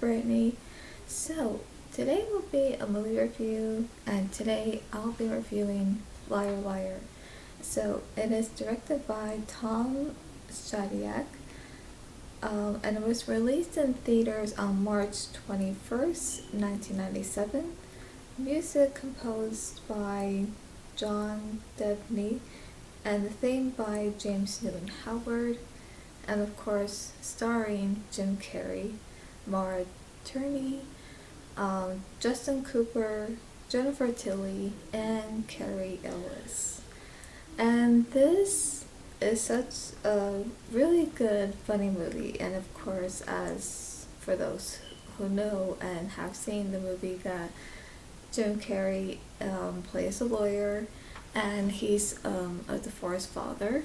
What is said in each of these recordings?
Brittany. So, today will be a movie review, and today I'll be reviewing Liar Liar. So, it is directed by Tom Shadyac, and it was released in theaters on March 21st, 1997. Music composed by John Debney, and the theme by James Newton Howard, and of course starring Jim Carrey, Maura Tierney, Justin Cooper, Jennifer Tilly, and Carrie Ellis. And this is such a really good, funny movie. And of course, as for those who know and have seen the movie, that Jim Carrey plays a lawyer, and he's a divorced father,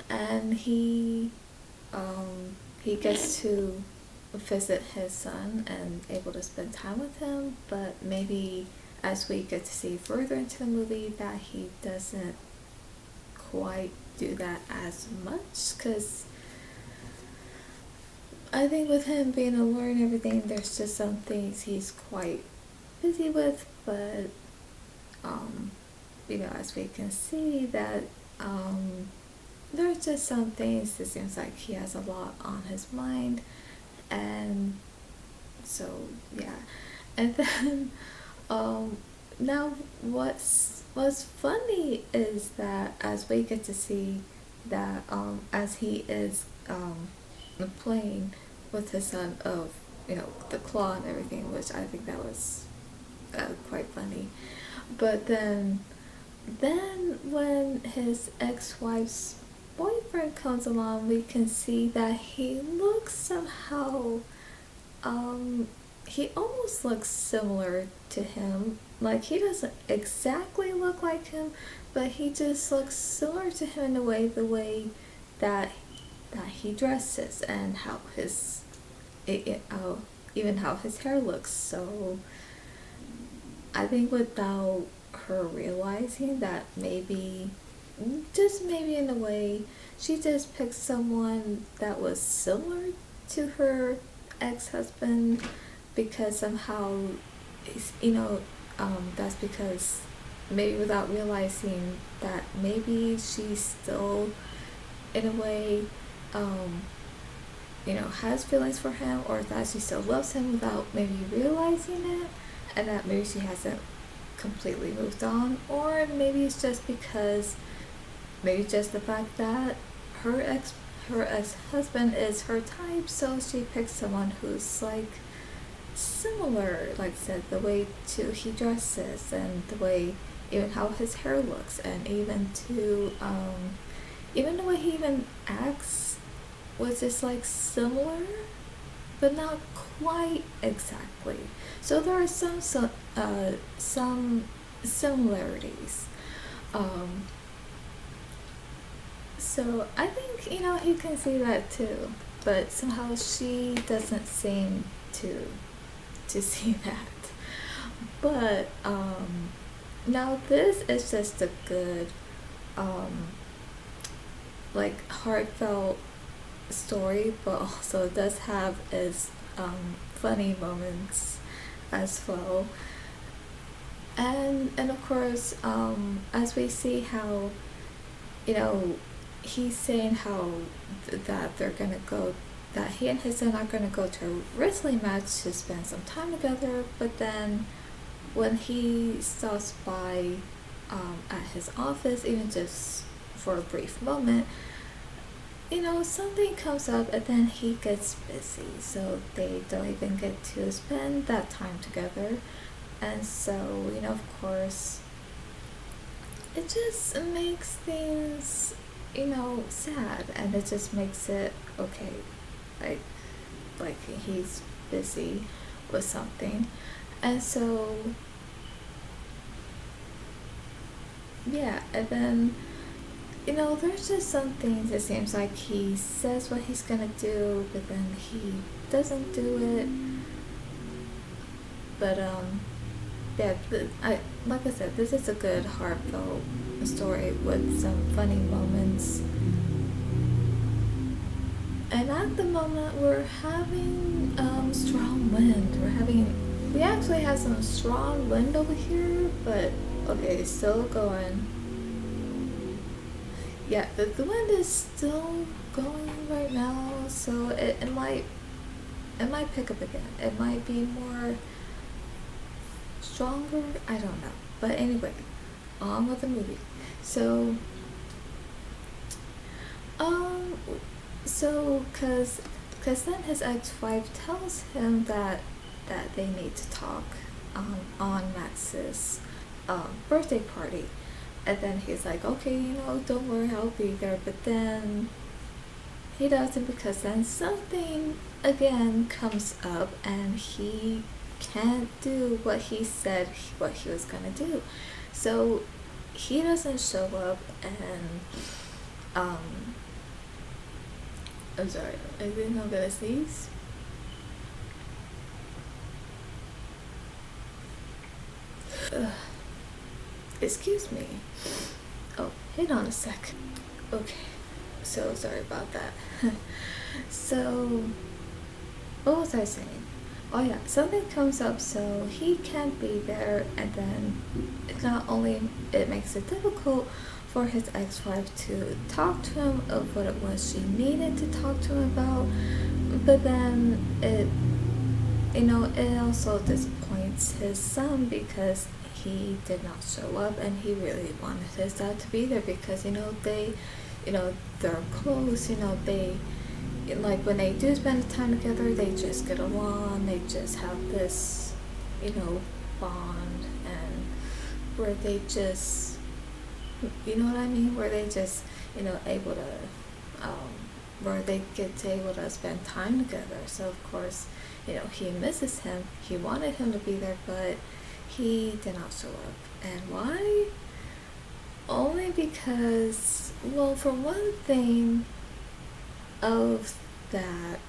and he gets to visit his son and able to spend time with him, but maybe as we get to see further into the movie that he doesn't quite do that as much, because I think with him being a lawyer and everything, there's just some things he's quite busy with, but as we can see that there's just some things it seems like he has a lot on his mind, and so yeah. And then now what's funny is that as we get to see that as he is playing with his son of the claw and everything, which I think that was quite funny. But then when his ex-wife's boyfriend comes along, we can see that he looks somehow he almost looks similar to him. Like, he doesn't exactly look like him, but he just looks similar to him in the way that he dresses, and how even how his hair looks. So I think without her realizing that, maybe, just maybe in a way, she just picked someone that was similar to her ex-husband, because somehow, that's because maybe without realizing that maybe she's still, in a way, has feelings for him, or that she still loves him without maybe realizing it, and that maybe she hasn't completely moved on, or maybe it's just because maybe just the fact that her ex-husband is her type, so she picks someone who's like similar, like I said, the way he dresses, and the way, even how his hair looks, and even even the way he even acts was just like similar, but not quite exactly. So there are some similarities. So I think he can see that too, but somehow she doesn't seem to see that. But now this is just a good like heartfelt story, but also it does have its funny moments as well. And of course, as we see how he's saying how that they're gonna go, that he and his son are gonna go to a wrestling match to spend some time together, but then when he stops by at his office, even just for a brief moment, something comes up, and then he gets busy, so they don't even get to spend that time together. And so, of course, it just makes things, sad, and it just makes it okay, like he's busy with something. And so, yeah, and then there's just some things it seems like he says what he's gonna do, but then he doesn't do it. But yeah, like I said, this is a good heartfelt story with some funny moments. And I at the moment we're having strong wind. We actually have some strong wind over here, but okay, it's still going. Yeah, the wind is still going right now, so it might pick up again. It might be more stronger. I don't know. But anyway, on with the movie. So, um, cause then his ex-wife tells him that they need to talk on Max's birthday party, and then he's like, okay, don't worry, I'll be there. But then he doesn't, because then something again comes up and he can't do what he said what he was gonna do. So he doesn't show up, and I'm sorry, I think I'm gonna sneeze. Ugh. Excuse me. Oh, hold on a sec. Okay, so sorry about that. So, what was I saying? Oh yeah, something comes up, so he can't be there, and then not only it makes it difficult for his ex-wife to talk to him of what it was she needed to talk to him about, but then it also disappoints his son, because he did not show up, and he really wanted his dad to be there, because they're close. They, like, when they do spend time together, they just get along. They just have this bond, and where they just, what I mean, where they just able to where they get to able to spend time together. So of course, he misses him. He wanted him to be there, but he did not show up. And why? Only because, well, for one thing, of that,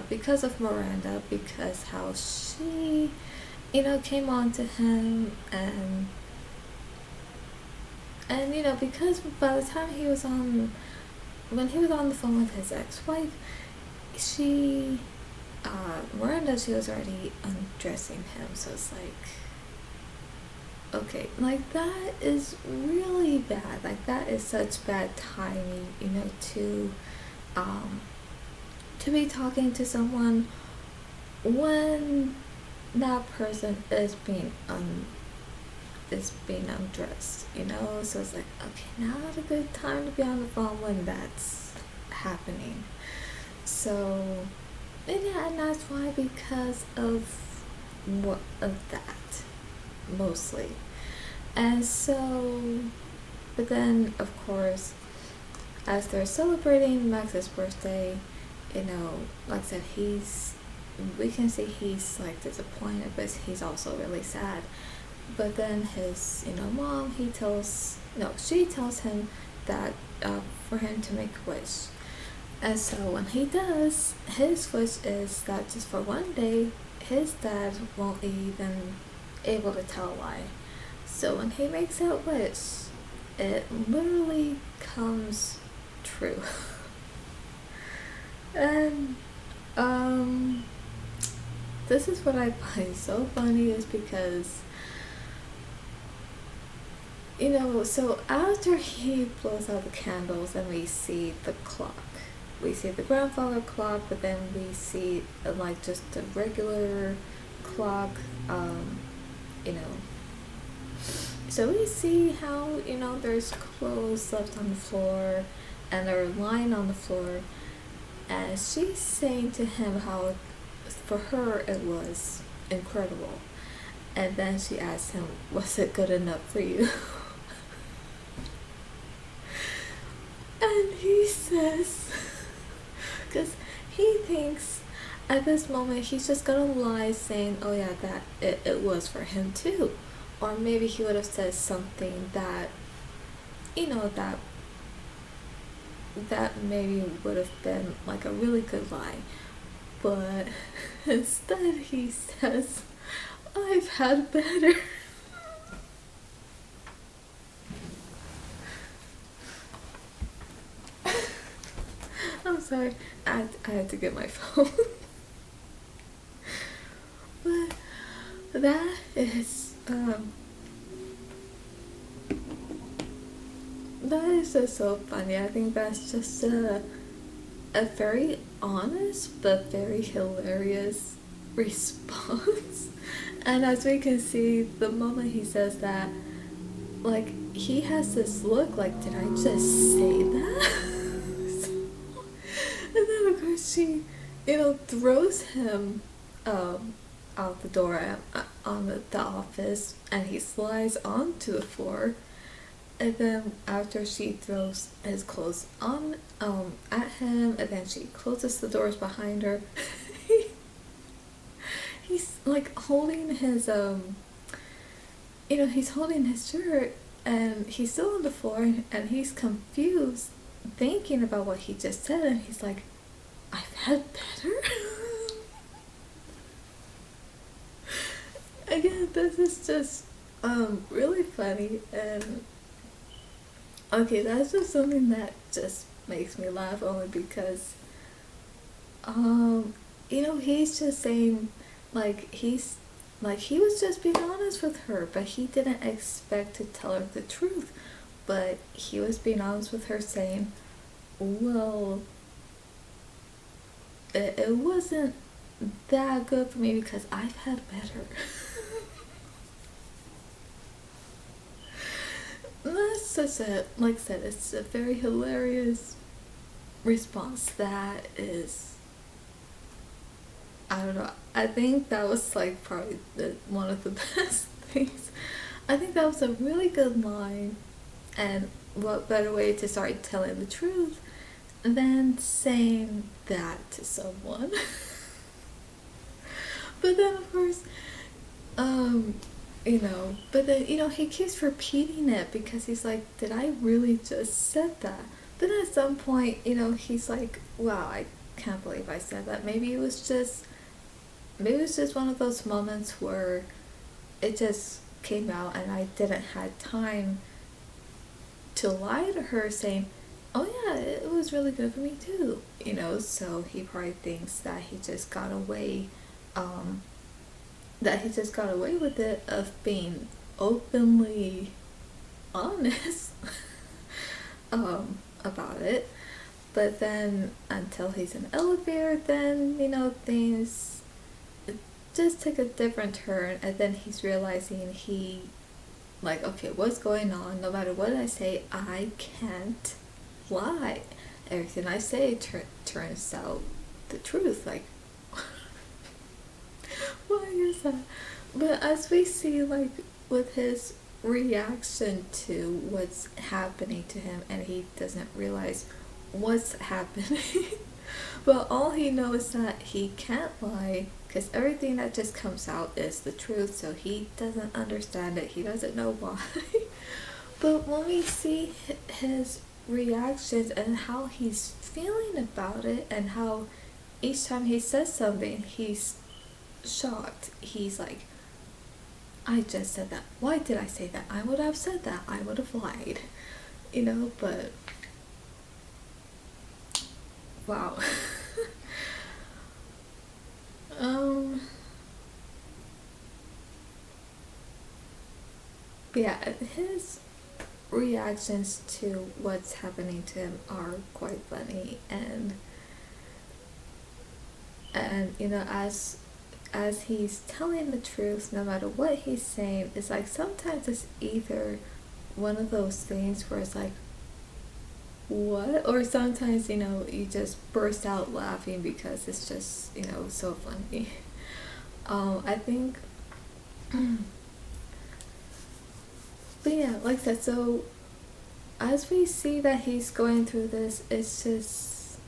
because of Miranda, because how she, came on to him, and because by the time when he was on the phone with his ex-wife, Miranda, she was already undressing him. So it's like, okay, like, that is really bad. Like, that is such bad timing, to be talking to someone when that person is being undressed, So it's like, okay, not a good time to be on the phone when that's happening. So, and that's why, because of that, mostly. And so, but then of course, as they're celebrating Max's birthday, like I said, we can see he's like disappointed, but he's also really sad. But then his mom, she tells him that for him to make a wish. And so when he does, his wish is that just for one day, his dad won't even able to tell a lie. So when he makes that wish, it literally comes true. And this is what I find so funny, is because so after he blows out the candles and we see the clock, we see the grandfather clock, but then we see like just a regular clock, so we see how there's clothes left on the floor, and they're lying on the floor, and she's saying to him how for her it was incredible, and then she asks him, was it good enough for you? And he says, because he thinks at this moment he's just gonna lie, saying, oh yeah, that it was for him too. Or maybe he would have said something that that maybe would have been like a really good lie. But instead he says, I've had better. sorry. I had to get my phone. But that is that is just so funny. I think that's just a very honest but very hilarious response. And as we can see, the moment he says that, like, he has this look like, did I just say that? And then of course she, throws him out the door on the office, and he slides onto the floor. And then after she throws his clothes on at him, and then she closes the doors behind her, he's like holding his he's holding his shirt, and he's still on the floor, and he's confused, thinking about what he just said, and he's like, I've had better. Again, this is just really funny. And okay, that's just something that just makes me laugh, only because he's just saying, he was just being honest with her, but he didn't expect to tell her the truth. But he was being honest with her, saying, well, it wasn't that good for me because I've had better. That's such a, like I said, it's a very hilarious response. That is, I don't know, I think that was like probably one of the best things. I think that was a really good line, and what better way to start telling the truth than saying that to someone. But then of course, but then, he keeps repeating it because he's like, did I really just said that? But then at some point, he's like, wow, I can't believe I said that. Maybe it was just one of those moments where it just came out and I didn't have time to lie to her, saying, oh yeah, it was really good for me too. So he probably thinks that he just got away, with it, of being openly honest about it. But then until he's in the elevator, then things just take a different turn, and then he's realizing okay, what's going on? No matter what I say, I can't lie. Everything I say turns out the truth. Like, why is that? But as we see, with his reaction to what's happening to him, and he doesn't realize what's happening. But all he knows is that he can't lie, because everything that just comes out is the truth, so he doesn't understand it. He doesn't know why. But when we see his reactions and how he's feeling about it, and how each time he says something, he's shocked. He's like, I just said that. Why did I say that? I would have said that. I would have lied. But wow. But yeah, his reactions to what's happening to him are quite funny, and as he's telling the truth, no matter what he's saying, it's like sometimes it's either one of those things where it's like, what? Or sometimes, you just burst out laughing because it's just, so funny. I think, but yeah, like I said, so as we see that he's going through this, it's just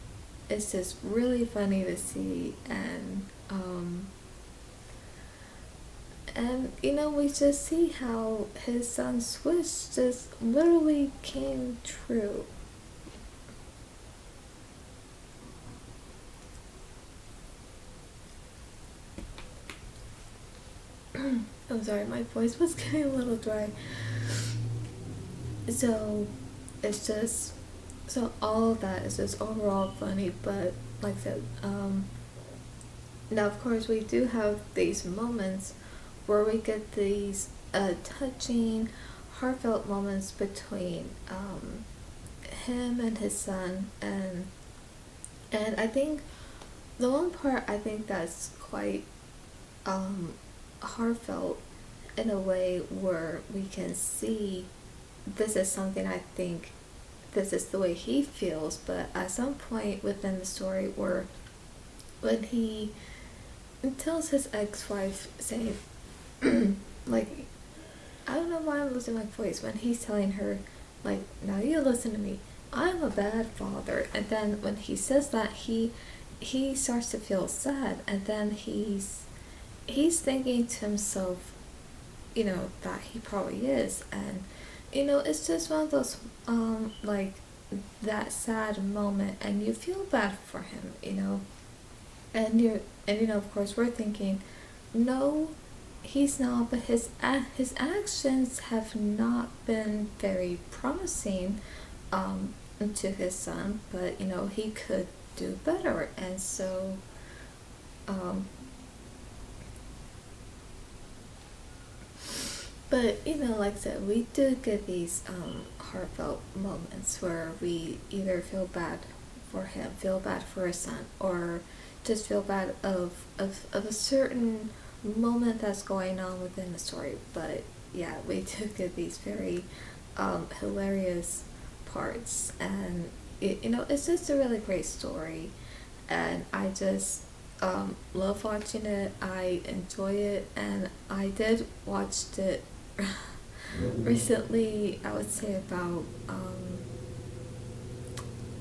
really funny to see, and we just see how his son's wish just literally came true. I'm sorry, my voice was getting a little dry. So it's just So all of that is just overall funny, but like I said, now of course we do have these moments where we get these touching, heartfelt moments between him and his son, and I think the one part I think that's quite heartfelt in a way where we can see this is something I think this is the way he feels, but at some point within the story where when he tells his ex-wife saying like, I don't know why I'm losing my voice, when he's telling her like, now you listen to me, I'm a bad father, and then when he says that, he starts to feel sad, and then he's thinking to himself, that he probably is, and it's just one of those like that sad moment, and you feel bad for him, and of course we're thinking, no, he's not, but his actions have not been very promising to his son, but he could do better, and so um but like I said, we do get these heartfelt moments where we either feel bad for him, feel bad for his son, or just feel bad of a certain moment that's going on within the story. But yeah, we do get these very hilarious parts, and it's just a really great story, and I just love watching it. I enjoy it, and I did watched it recently. I would say about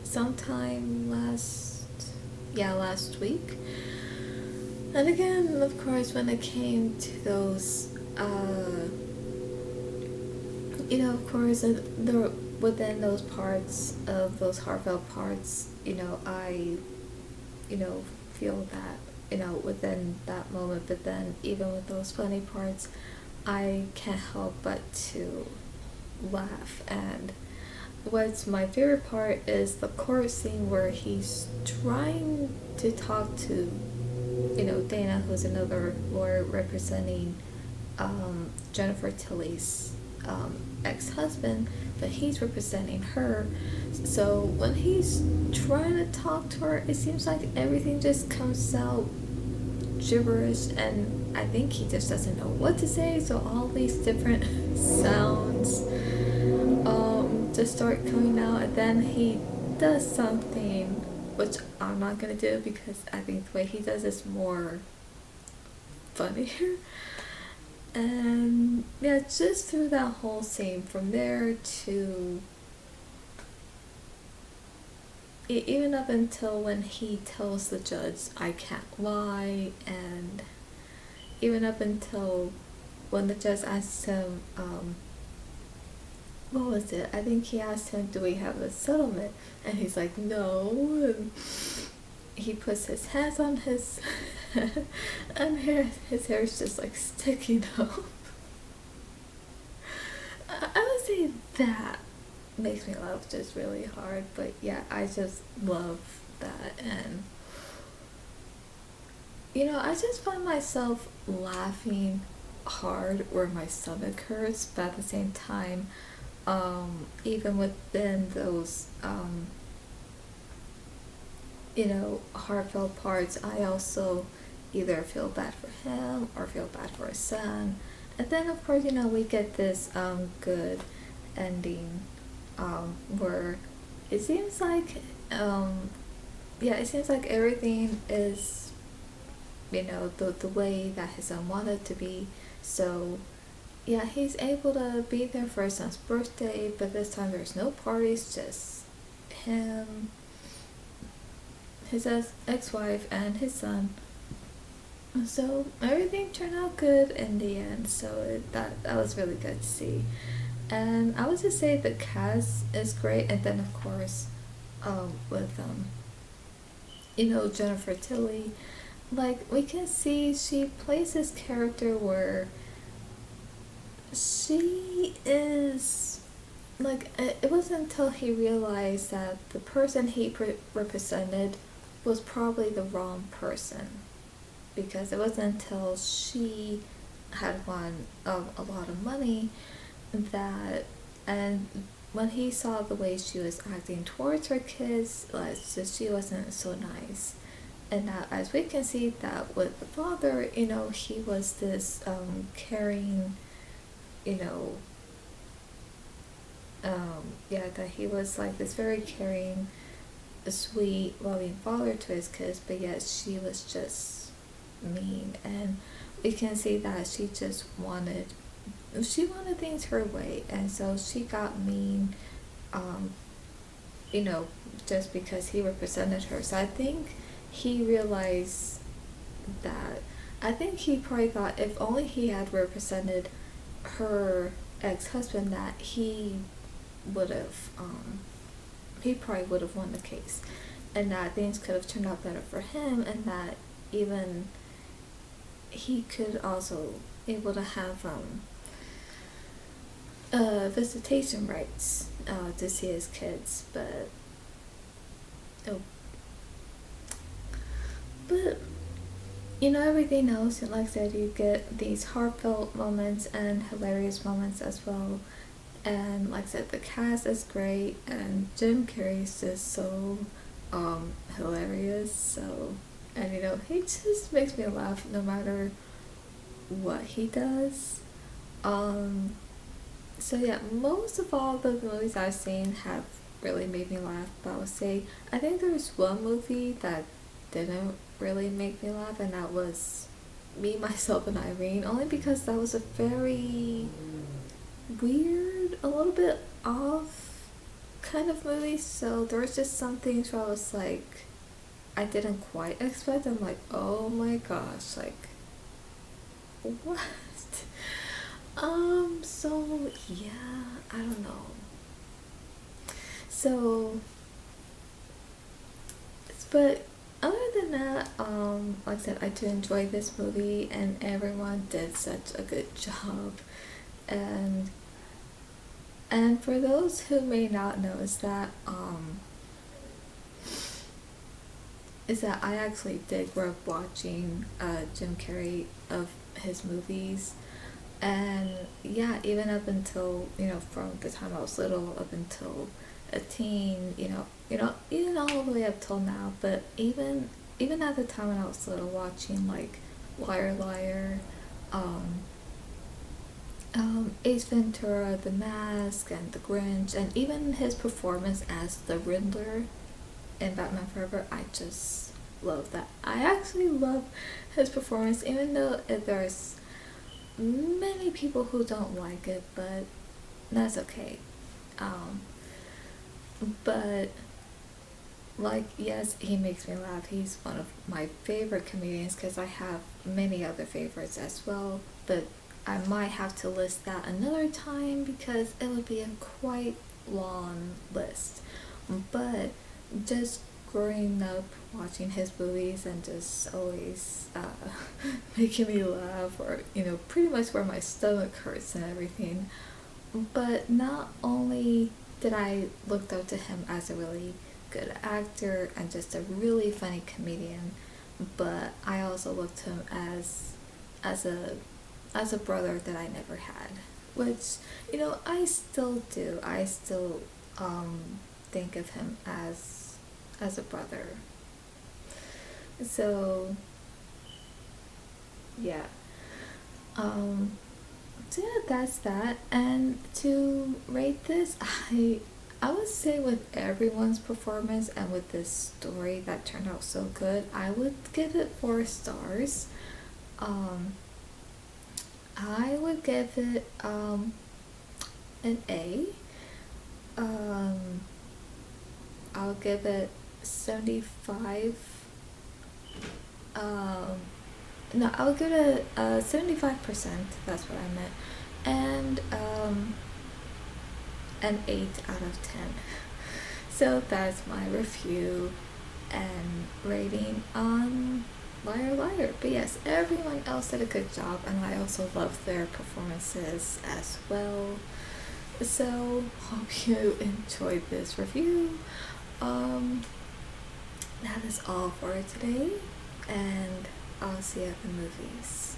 sometime last week. And again, of course, when it came to those of course, within those parts of those heartfelt parts, I feel that within that moment, but then even with those funny parts, I can't help but to laugh. And what's my favorite part is the court scene where he's trying to talk to Dana, who's another lawyer representing Jennifer Tilly's ex-husband, but he's representing her. So when he's trying to talk to her, it seems like everything just comes out gibberish, and I think he just doesn't know what to say, so all these different sounds just start coming out, and then he does something which I'm not gonna do because I think the way he does is more funnier. And yeah, just through that whole scene, from there to even up until when he tells the judge, I can't lie, and even up until when the judge asks him, what was it? I think he asked him, do we have a settlement? And he's like, no. And he puts his hands on his and his hair is just like sticking up. I would say that makes me laugh just really hard, but yeah, I just love that. And I just find myself laughing hard where my stomach hurts, but at the same time, even within those heartfelt parts, I also either feel bad for him or feel bad for his son. And then of course, we get this good ending where it seems like everything is the way that his son wanted to be. So yeah, he's able to be there for his son's birthday, but this time there's no parties, just him, his ex-wife, and his son. So everything turned out good in the end, so that was really good to see. And I would just say the cast is great, and then of course with Jennifer Tilly, like we can see she plays this character where she is like it wasn't until he realized that the person he represented was probably the wrong person, because it wasn't until she had won a lot of money that, and when he saw the way she was acting towards her kids, like just she wasn't so nice. And now, as we can see, that with the father, he was this caring, you know, yeah, that he was like this very caring, sweet, loving father to his kids, but yet she was just mean. And we can see that she wanted things her way, and so she got mean, um, you know, just because he represented her. So I think he realized that, I think he probably thought if only he had represented her ex-husband, that would have, he probably would have won the case, and that things could have turned out better for him, and that even he could also able to have visitation rights to see his kids. But oh, but everything else, and like I said, you get these heartfelt moments and hilarious moments as well. And like I said, the cast is great, and Jim Carrey's just so hilarious. So, and he just makes me laugh no matter what he does. Um, so yeah, most of all the movies I've seen have really made me laugh. But I would say I think there was one movie that didn't really make me laugh, and that was Me, Myself, and Irene. Only because that was a very weird, a little bit off kind of movie. So there was just some things where I was like, I didn't quite expect. I'm like, oh my gosh, like what? So yeah, I don't know. So, but other than that, like I said, I do enjoy this movie, and everyone did such a good job. And for those who may not know, is that I actually did grow up watching Jim Carrey of his movies. And yeah, even up until, from the time I was little up until a teen, even all the way up till now. But even at the time when I was little, watching like Liar Liar, um, Ace Ventura, The Mask, and The Grinch, and even his performance as the Riddler in Batman Forever, I just love that. I actually love his performance, even though there's many people who don't like it, but that's okay. Um, but like, yes, he makes me laugh. He's one of my favorite comedians, because I have many other favorites as well, but I might have to list that another time because it would be a quite long list. But just growing up watching his movies and just always making me laugh, or pretty much where my stomach hurts and everything. But not only did I look up to him as a really good actor and just a really funny comedian, but I also looked to him as a brother that I never had, which I still do. I still think of him as a brother. So yeah. Um so yeah, that's that. And to rate this, I would say with everyone's performance and with this story that turned out so good, I would give it 4 stars. Um I would give it an A. Um I'll give it 75. Um, no, I'll give it 75%. That's what I meant. And an 8 out of 10. So that's my review and rating on Liar Liar. But yes, everyone else did a good job, and I also loved their performances as well. So hope you enjoyed this review. Um, that is all for today, and I'll see you at the movies.